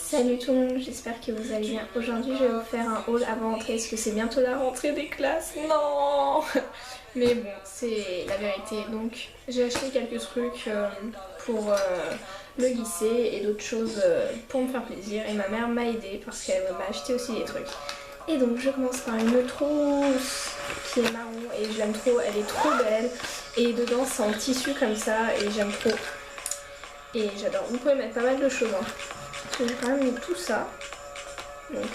Salut tout le monde, j'espère que vous allez bien. Aujourd'hui je vais vous faire un haul avant rentrée parce que c'est bientôt la rentrée des classes. Non. Mais bon, c'est la vérité. Donc j'ai acheté quelques trucs pour le lycée et d'autres choses pour me faire plaisir. Et ma mère m'a aidée parce qu'elle m'a acheté aussi des trucs. Et donc je commence par une trousse qui est marron et je l'aime trop, elle est trop belle. Et dedans c'est en tissu comme ça et j'aime trop. Et j'adore. Vous pouvez mettre pas mal de choses. J'ai quand même mis tout ça. Donc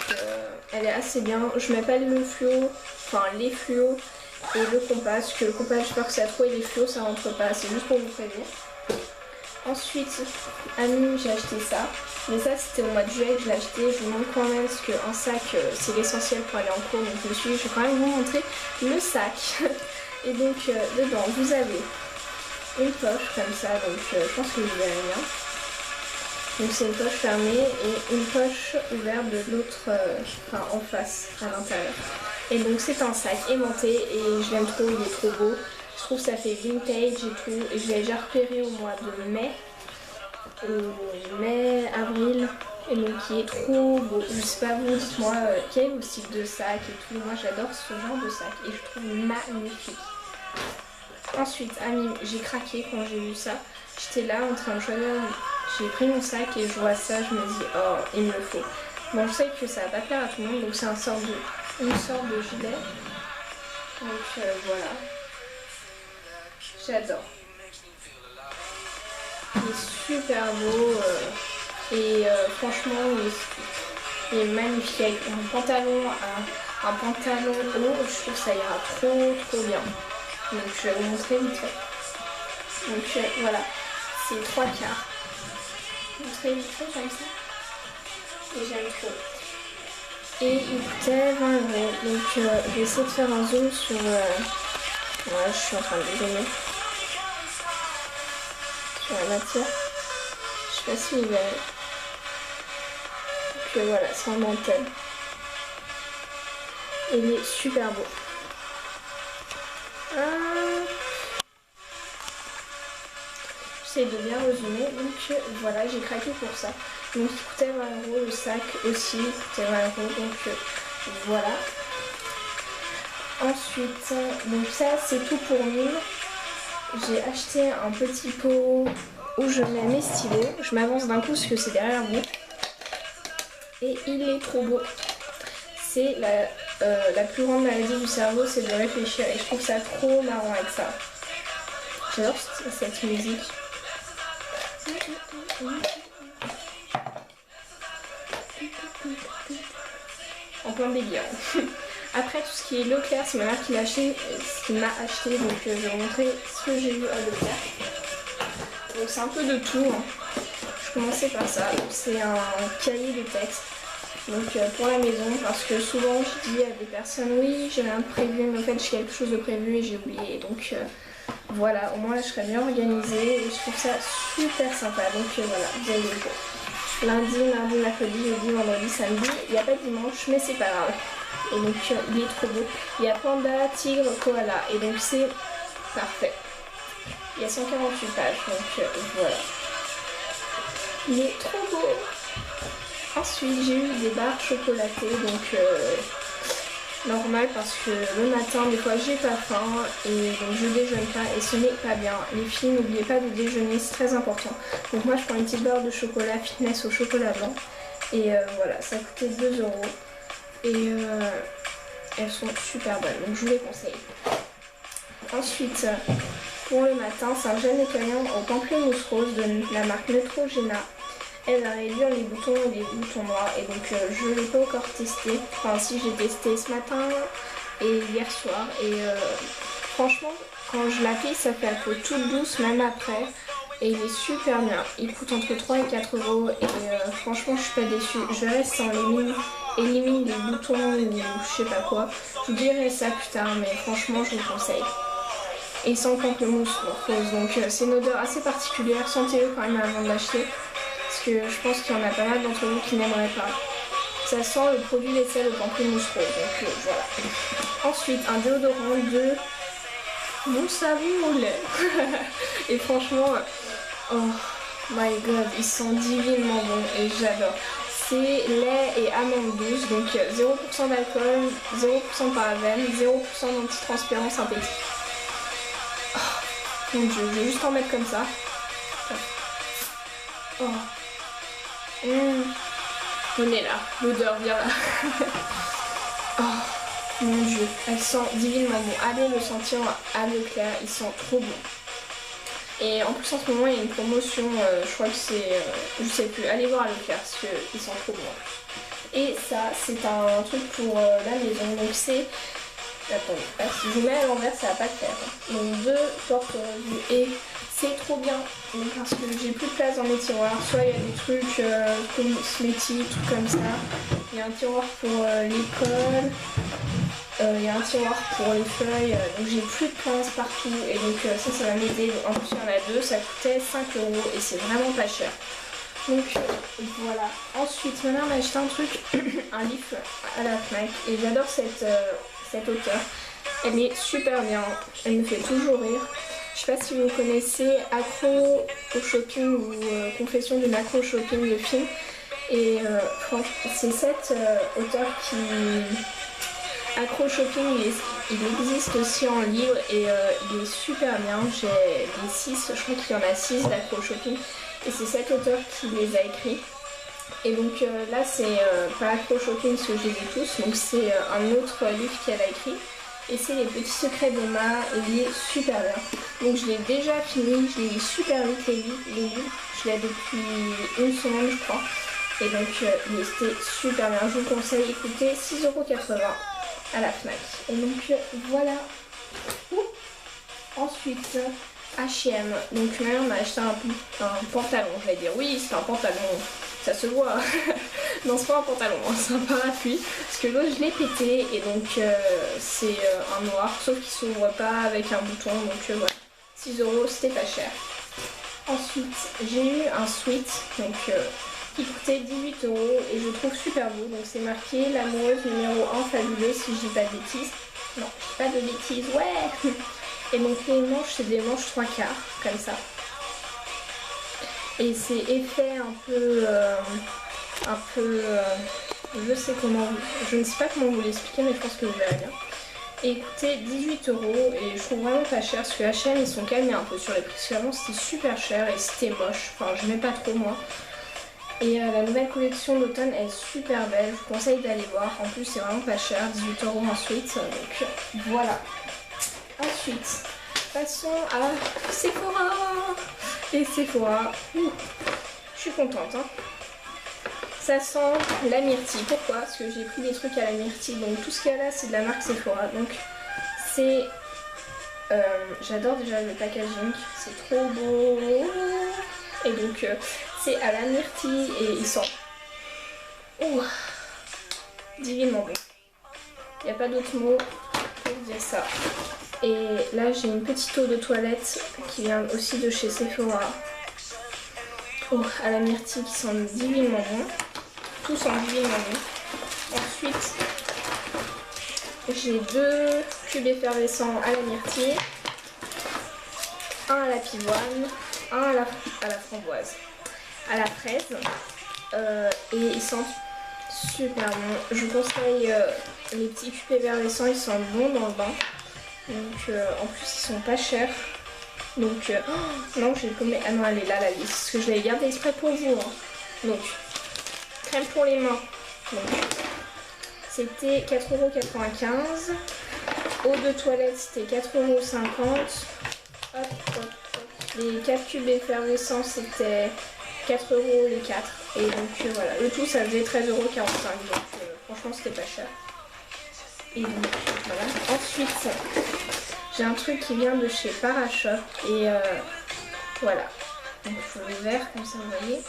elle est assez bien. Je mets pas le fluo, enfin les fluos et le compas. Parce que le compas, j'ai peur que ça trouve et les fluos ça rentre pas. C'est juste pour vous prévenir. Ensuite, à Nîmes, j'ai acheté ça. Mais ça c'était au mois de juillet que je l'ai acheté. Je vous montre quand même parce qu'un sac c'est l'essentiel pour aller en cours. Donc je me suis dit, je vais quand même vous montrer le sac. Et donc dedans vous avez une poche comme ça. Donc je pense que je verrai bien. Donc c'est une poche fermée et une poche ouverte de l'autre, enfin en face, à l'intérieur. Et donc c'est un sac aimanté et je l'aime trop, il est trop beau. Je trouve que ça fait vintage et tout. Et je l'ai déjà repéré au mois de mai, avril. Et donc il est trop beau. Je sais pas vous, dites-moi quel est vos styles de sac et tout. Moi j'adore ce genre de sac et je trouve magnifique. Ensuite, à Nîmes, j'ai craqué quand j'ai vu ça. J'étais là en train de choisir. J'ai pris mon sac et je vois ça, je me dis oh il me le faut. Bon je sais que ça va pas plaire à tout le monde donc c'est une sorte de gilet. Donc voilà. J'adore. Il est super beau et franchement il est magnifique avec un pantalon haut, je trouve que ça ira trop bien. Donc je vais vous montrer vite fait. Donc voilà, c'est 3 quarts. Très vite fait comme ça et j'aime trop et il coûtait 20 €. Donc je vais essayer de faire un zoom sur ouais, je suis en train de zoomer sur la matière, je sais pas si vous verrez. Donc voilà, c'est en dentelle et il est super beau. J'essaie de bien résumer, donc voilà, j'ai craqué pour ça. Donc il coûtait 20 €, le sac aussi coûtait 20 €, donc voilà. Ensuite, donc ça c'est tout pour Nîmes. J'ai acheté un petit pot où je mets mes stylos. Je m'avance d'un coup parce que c'est derrière vous. Et il est trop beau. C'est la plus grande maladie du cerveau, c'est de réfléchir et je trouve ça trop marrant avec ça. J'adore cette musique. En plein délire. Après tout ce qui est Leclerc, c'est ma mère qui m'a acheté, donc je vais vous montrer ce que j'ai eu à Leclerc. Donc c'est un peu de tout. Je commençais par ça. C'est un cahier de texte. Donc pour la maison, parce que souvent je dis à des personnes oui j'ai rien de prévu, mais en fait j'ai quelque chose de prévu et j'ai oublié. Donc voilà, au moins là je serai bien organisée et je trouve ça super sympa. Donc voilà, vous avez le jour. Lundi, mardi, mercredi, jeudi, vendredi, samedi. Il n'y a pas de dimanche, mais c'est pas grave. Et donc il est trop beau. Il y a panda, tigre, koala. Et donc c'est parfait. Il y a 148 pages, donc voilà. Il est trop beau. Ensuite j'ai eu des barres chocolatées, donc normal parce que le matin des fois j'ai pas faim et donc je déjeune pas et ce n'est pas bien. Les filles, n'oubliez pas de déjeuner, c'est très important. Donc moi je prends une petite barre de chocolat fitness au chocolat blanc et voilà, ça coûtait 2 € et elles sont super bonnes, donc je vous les conseille. Ensuite pour le matin, c'est un gel nettoyant au pamplemousse rose de la marque Neutrogena. Elle va réduire les boutons et les boutons noirs et donc je ne l'ai pas encore testé. Enfin si, j'ai testé ce matin et hier soir et franchement quand je l'applique ça fait la peau toute douce même après et il est super bien. Il coûte entre 3 et 4 € et franchement je suis pas déçue. Je verrai si ça élimine les boutons ou je sais pas quoi. Je vous dirai ça plus tard mais franchement je vous le conseille. Et sans pamplemousse rose, donc c'est une odeur assez particulière, sentez-le quand même avant de l'acheter. Parce que je pense qu'il y en a pas mal d'entre vous qui n'aimeraient pas. Ça sent le produit vaisselle au pamplemousse rose, donc voilà. Ensuite, un déodorant de mon savon au lait. Et franchement, oh my god, il sent divinement bon et j'adore. c'est lait et amande douce, donc 0% d'alcool, 0% de parabènes, 0% d'antitranspirant synthétique. Oh, mon dieu, je vais juste en mettre comme ça. Oh. Venez là, l'odeur vient là. Oh, mon dieu, elle sent divinement bon. Allez le sentir à Leclerc, il sent trop bon. Et en plus en ce moment il y a une promotion, je crois que c'est, je sais plus, allez voir à Leclerc parce qu'ils sont trop bons. Et ça c'est un truc pour la maison, donc c'est, attendez, si je vous mets à l'envers ça va pas le faire. Donc 2 porte-revue et c'est trop bien, donc, parce que j'ai plus de place dans mes tiroirs, soit il y a des trucs cosmétiques, trucs comme ça, il y a un tiroir pour l'école. Il y a un tiroir pour les feuilles, donc j'ai plus de place partout et donc ça va m'aider. En plus il y en a 2, ça coûtait 5 € et c'est vraiment pas cher. Donc voilà. Ensuite ma mère m'a acheté un truc, un livre à la Fnac et j'adore cette auteure. Elle est super bien, elle me fait toujours rire. Je sais pas si vous connaissez Accro au shopping ou Confession d'une accro au shopping, le film. Et c'est cette auteure qui... Accro Shopping, il existe aussi en livre et il est super bien. J'ai les 6, je crois qu'il y en a 6 d'Accro Shopping et c'est cet auteur qui les a écrits. Et donc là c'est pas Accro Shopping parce que je les ai tous, donc c'est un autre livre qu'elle a écrit et c'est Les Petits Secrets d'Emma et il est super bien. Donc je l'ai déjà fini, je l'ai lu super vite les livres, je l'ai depuis une semaine je crois. Et donc il était super bien, je vous conseille, écoutez, 6,80 € à la Fnac. Et donc voilà. Ensuite H&M. Donc ma mère m'a acheté un pantalon. Je vais dire oui c'est un pantalon. Ça se voit. Non c'est pas un pantalon, hein, c'est un parapluie. Parce que l'autre je l'ai pété et donc c'est un noir. Sauf qu'il s'ouvre pas avec un bouton. Donc voilà. 6 € c'était pas cher. Ensuite j'ai eu un sweat. Donc qui coûtait 18 € et je trouve super beau. Donc c'est marqué l'amoureuse numéro 1 fabuleuse si je dis pas de bêtises. Non, je dis pas de bêtises, ouais. Et donc les manches, c'est des manches 3/4, comme ça. Et c'est effet un peu je sais comment, je ne sais pas comment vous l'expliquer mais je pense que vous verrez bien. Et écoutez, 18 € et je trouve vraiment pas cher parce que H&M ils sont calmés un peu sur les prix. Parce qu'avant c'était super cher et c'était moche, enfin je mets pas trop moi. Et la nouvelle collection d'automne est super belle, je vous conseille d'aller voir. En plus c'est vraiment pas cher, 18 € ensuite, donc voilà. Ensuite, passons à Sephora. Et Sephora, je suis contente. Hein. Ça sent la myrtille. Pourquoi? Parce que j'ai pris des trucs à la myrtille. Donc tout ce qu'il y a là c'est de la marque Sephora. Donc c'est... j'adore déjà le packaging, c'est trop beau. Et donc c'est à la myrtille et il sent divinement bon. Il n'y a pas d'autre mot pour dire ça. Et là j'ai une petite eau de toilette qui vient aussi de chez Sephora. À la myrtille qui sent divinement bon. Tout sent divinement bon. Ensuite j'ai 2 cubes effervescents à la myrtille. Un à la pivoine, un à la framboise, à la fraise et ils sentent super bon. Je vous conseille les petits cubes effervescents, ils sentent bon dans le bain. Donc en plus ils sont pas chers. Donc non j'ai paumé. Ah non elle est là la liste parce que je l'avais gardée exprès pour vous. Hein. Donc crème pour les mains. C'était 4,95 €. Eau de toilette c'était 4,50 €. Hop, hop, hop. Les 4 cubes effervescents c'était 4 € les 4. Et donc voilà, le tout ça faisait 13,45 €. Donc franchement c'était pas cher. Et donc voilà. Ensuite j'ai un truc qui vient de chez Parashop. Et voilà. Donc il faut le vert comme ça vous voyez.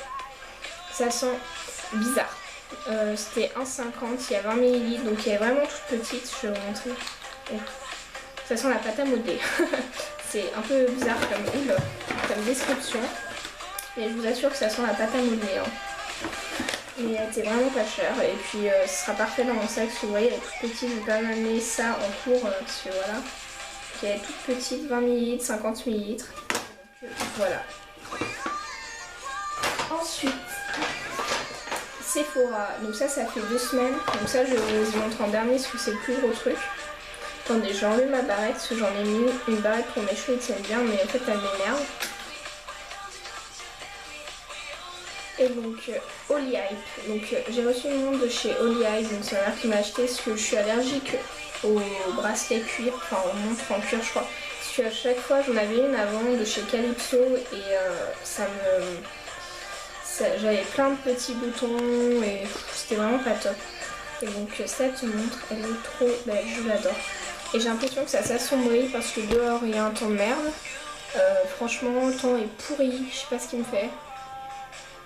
Ça sent bizarre. C'était 1,50 €, il y a 20 ml. Donc elle est vraiment toute petite, je vais vous montrer. Donc, ça sent la pâte à modeler. C'est un peu bizarre comme description. Mais je vous assure que ça sent la pâte à modeler. Hein. Mais elle était vraiment pas chère. Et puis ce sera parfait dans mon sac. Si vous voyez, elle est toute petite. Je vais pas m'amener ça en cours. Parce que voilà. Donc, elle est toute petite, 20 ml, 50 ml. Donc voilà. Ensuite, Sephora. Donc ça fait 2 semaines. Donc ça, je vous y montre en dernier parce que c'est le plus gros truc. Attendez, j'ai enlevé ma barrette parce que j'en ai mis une barrette pour mes cheveux, ils tiennent bien, mais en fait elle m'énerve. Et donc Holy Hype. Donc j'ai reçu une montre de chez Holy Hype, donc c'est ma mère qui m'a acheté parce que je suis allergique aux bracelets cuir, enfin aux montres en cuir je crois. Parce qu'à chaque fois j'en avais une avant de chez Calypso et j'avais plein de petits boutons et c'était vraiment pas top. Et donc cette montre elle est trop belle, je l'adore. Et j'ai l'impression que ça s'assombrit parce que dehors il y a un temps de merde. Franchement le temps est pourri, je sais pas ce qu'il me fait.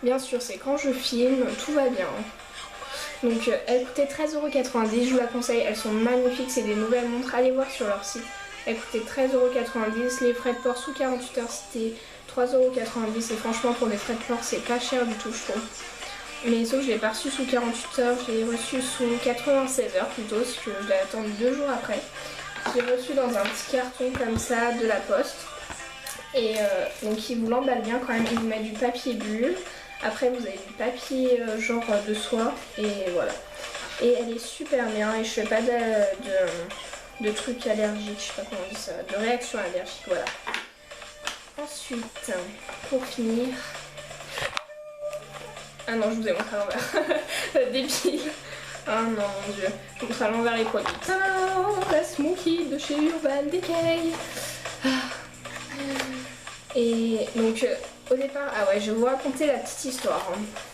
Bien sûr c'est quand je filme, tout va bien. Donc elle coûtait 13,90€, je vous la conseille, elles sont magnifiques, c'est des nouvelles montres, allez voir sur leur site. Elle coûtait 13,90€, les frais de port sous 48 heures c'était 3,90€ et franchement pour des frais de port c'est pas cher du tout je trouve. Mais sauf que je l'ai pas reçu sous 48 heures, je l'ai reçu sous 96 heures plutôt, parce que je l'ai attendu 2 jours après. J'ai reçu dans un petit carton comme ça de la poste. Et donc il vous l'emballe bien quand même, il vous met du papier bulle. Après vous avez du papier genre de soie et voilà. Et elle est super bien et je fais pas de trucs allergiques, je sais pas comment on dit ça, de réaction allergique, voilà. Ensuite, pour finir... Ah non, je vous ai montré à l'envers. Débile. Ah non, mon dieu. Je vous montre à l'envers les produits. Ah, la Smokey de chez Urban Decay. Et donc, au départ, ah ouais, je vais vous raconter la petite histoire.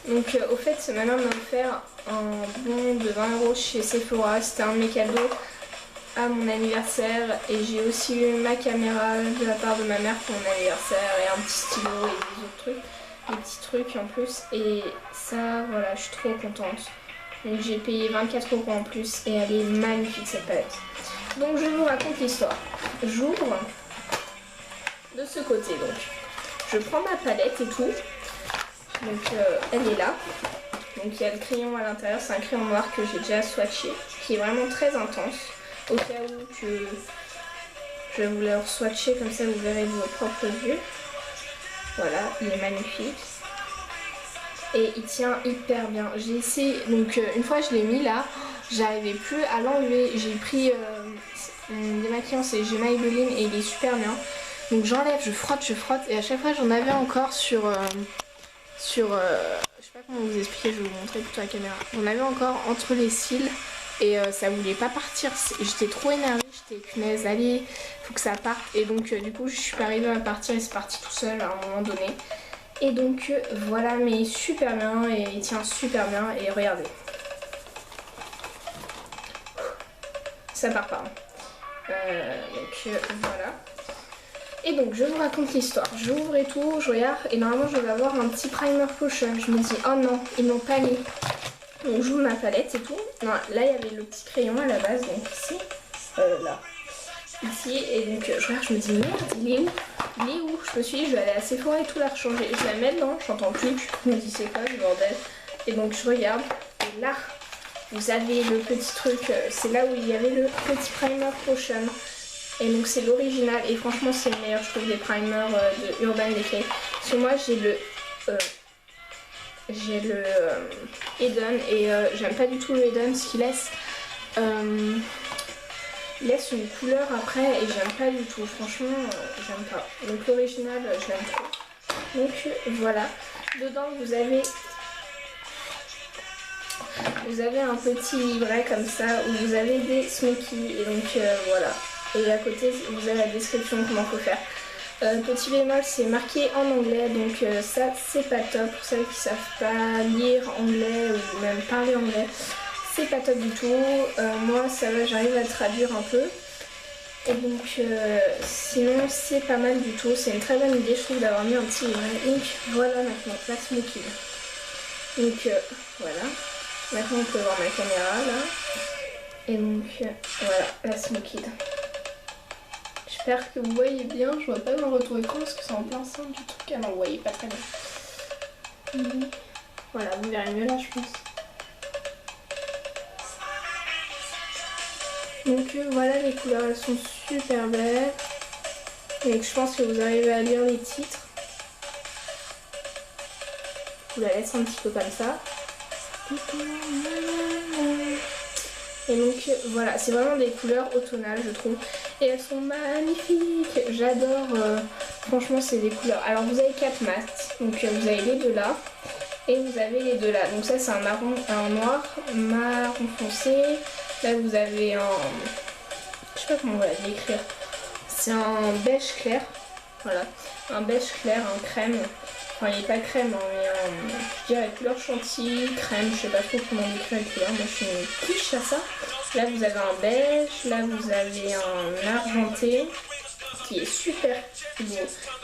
Donc, au fait, ma mère m'a offert un bon de 20€ chez Sephora. C'était un de mes cadeaux à mon anniversaire. Et j'ai aussi eu ma caméra de la part de ma mère pour mon anniversaire. Et un petit stylo et des autres trucs. Des petits trucs en plus. Et ça, voilà, je suis trop contente. Donc, j'ai payé 24€ en plus. Et elle est magnifique, cette palette. Donc, je vous raconte l'histoire. J'ouvre de ce côté, donc. Je prends ma palette et tout. Donc, elle est là. Donc, il y a le crayon à l'intérieur. C'est un crayon noir que j'ai déjà swatché. Qui est vraiment très intense. Au cas où que je vais vous le swatcher, comme ça vous verrez de vos propres yeux. Voilà, il est magnifique. Et il tient hyper bien. J'ai essayé, donc une fois je l'ai mis là, j'arrivais plus à l'enlever. J'ai pris mon démaquillant, c'est Gemma Maybelline et il est super bien. Donc j'enlève, je frotte et à chaque fois j'en avais encore sur je sais pas comment vous expliquer, je vais vous montrer plutôt à la caméra. J'en avais encore entre les cils et ça voulait pas partir. J'étais trop énervée, j'étais punaise, allez, faut que ça parte. Et donc du coup je suis pas arrivée à partir et c'est parti tout seul à un moment donné. Et donc voilà, mais super bien et il tient super bien et regardez. Ça part pas. Donc voilà. Et donc je vous raconte l'histoire. J'ouvre et tout, je regarde et normalement je vais avoir un petit primer potion. Je me dis oh non, ils n'ont pas mis. Donc j'ouvre ma palette et tout. Non, là il y avait le petit crayon à la base, donc ici, là. Ici, et donc je regarde, je me dis merde, il est où? Il est où? Je me suis dit je vais aller à Sephora et tout la rechanger. Je la mets dedans, j'entends plus. Je me dis c'est quoi ce bordel? Et donc je regarde, et là vous avez le petit truc, c'est là où il y avait le petit primer potion. Et donc c'est l'original et franchement c'est le meilleur je trouve des primers de Urban Decay. Parce que moi j'ai le Eden et j'aime pas du tout le Eden parce qu'il laisse une couleur après et j'aime pas du tout. Franchement j'aime pas. Donc l'original j'aime trop. Donc voilà. Dedans vous avez un petit livret comme ça où vous avez des smokies et donc voilà. Et à côté vous avez la description comment faut faire. Petit bémol, c'est marqué en anglais, donc ça c'est pas top pour celles qui savent pas lire anglais ou même parler anglais. C'est pas top du tout. Moi ça va, j'arrive à traduire un peu. Et donc sinon c'est pas mal du tout. C'est une très bonne idée je trouve d'avoir mis un petit livret. Donc voilà maintenant la smoky. Donc voilà. Maintenant on peut voir ma caméra là. Et donc voilà la smoky. J'espère que vous voyez bien, je vois pas mon retour écran parce que c'est en plein centre du truc. Ah non, vous voyez pas très bien. Voilà, vous verrez mieux là je pense. Donc voilà, les couleurs elles sont super belles. Et je pense que vous arrivez à lire les titres. Je vous la laisse un petit peu comme ça. Et donc voilà, c'est vraiment des couleurs automnales je trouve. Et elles sont magnifiques. J'adore. Franchement c'est des couleurs. Alors vous avez 4 masques. Donc vous avez les deux là. Et vous avez les deux là. Donc ça c'est un marron, un noir, marron foncé. Là vous avez un... Je sais pas comment on va l'écrire. C'est un beige clair. Voilà. Un beige clair, un crème. Enfin il n'est pas crème, hein, mais je dirais couleur chantilly, crème, je sais pas trop comment décrire les couleurs. Moi je suis une quiche à ça. Là vous avez un beige, là vous avez un argenté qui est super beau.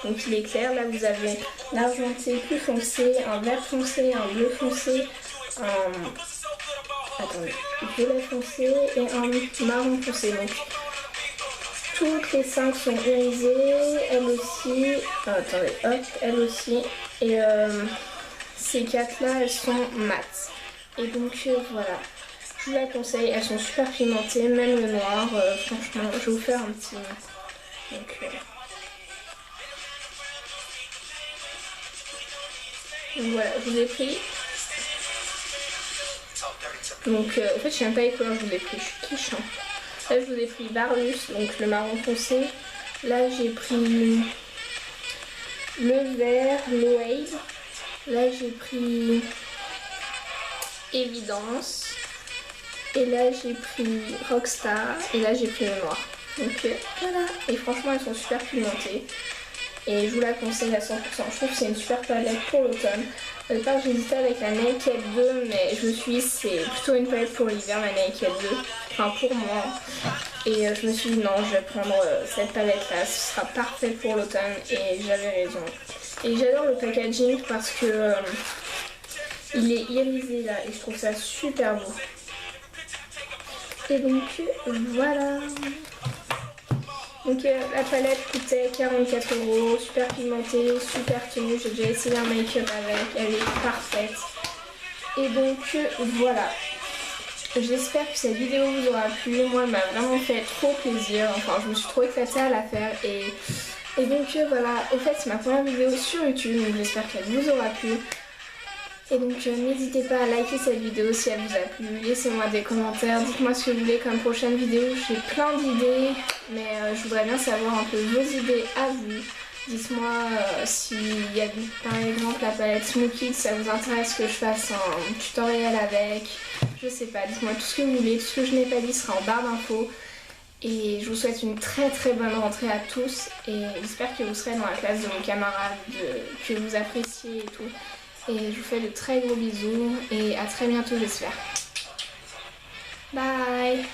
Donc il est clair, là vous avez l'argenté plus foncé, un vert foncé, un bleu foncé, un violet foncé et un marron foncé. Donc toutes les 5 sont irisées, elles aussi, attendez, hop, elles aussi, et ces 4 là elles sont mates. Et donc voilà, je vous la conseille, elles sont super pigmentées, même le noir, franchement, je vais vous faire un petit... Donc voilà, je vous ai pris. Donc en fait je sais même pas les couleurs que je vous ai pris, je suis quiche. Hein. Là je vous ai pris Barlus, donc le marron foncé. Là j'ai pris le vert, le Wave. Là j'ai pris Évidence. Et là j'ai pris Rockstar. Et là j'ai pris le noir. Donc voilà. Et franchement elles sont super pigmentées. Et je vous la conseille à 100%. Je trouve que c'est une super palette pour l'automne. Au départ j'hésitais avec la Naked 2, mais je me suis dit c'est plutôt une palette pour l'hiver, la Naked 2. Enfin pour moi. Et je me suis dit non, je vais prendre cette palette là, ce sera parfait pour l'automne. Et j'avais raison. Et j'adore le packaging parce que il est irisé là et je trouve ça super beau. Et donc voilà. Donc la palette coûtait 44 €, super pigmentée, super tenue, j'ai déjà essayé un make-up avec, elle est parfaite. Et donc voilà, j'espère que cette vidéo vous aura plu, moi elle m'a vraiment fait trop plaisir, enfin je me suis trop éclatée à la faire et donc voilà, au fait c'est ma première vidéo sur YouTube, donc j'espère qu'elle vous aura plu. Et donc n'hésitez pas à liker cette vidéo si elle vous a plu, laissez-moi des commentaires, dites-moi ce que vous voulez comme prochaine vidéo, j'ai plein d'idées, mais je voudrais bien savoir un peu vos idées à vous. Dites-moi s'il y a par exemple la palette Smoky, si ça vous intéresse que je fasse un tutoriel avec, je sais pas, dites-moi tout ce que vous voulez, tout ce que je n'ai pas dit sera en barre d'infos. Et je vous souhaite une très très bonne rentrée à tous et j'espère que vous serez dans la classe de vos camarades, que vous appréciez et tout. Et je vous fais de très gros bisous et à très bientôt j'espère. Bye!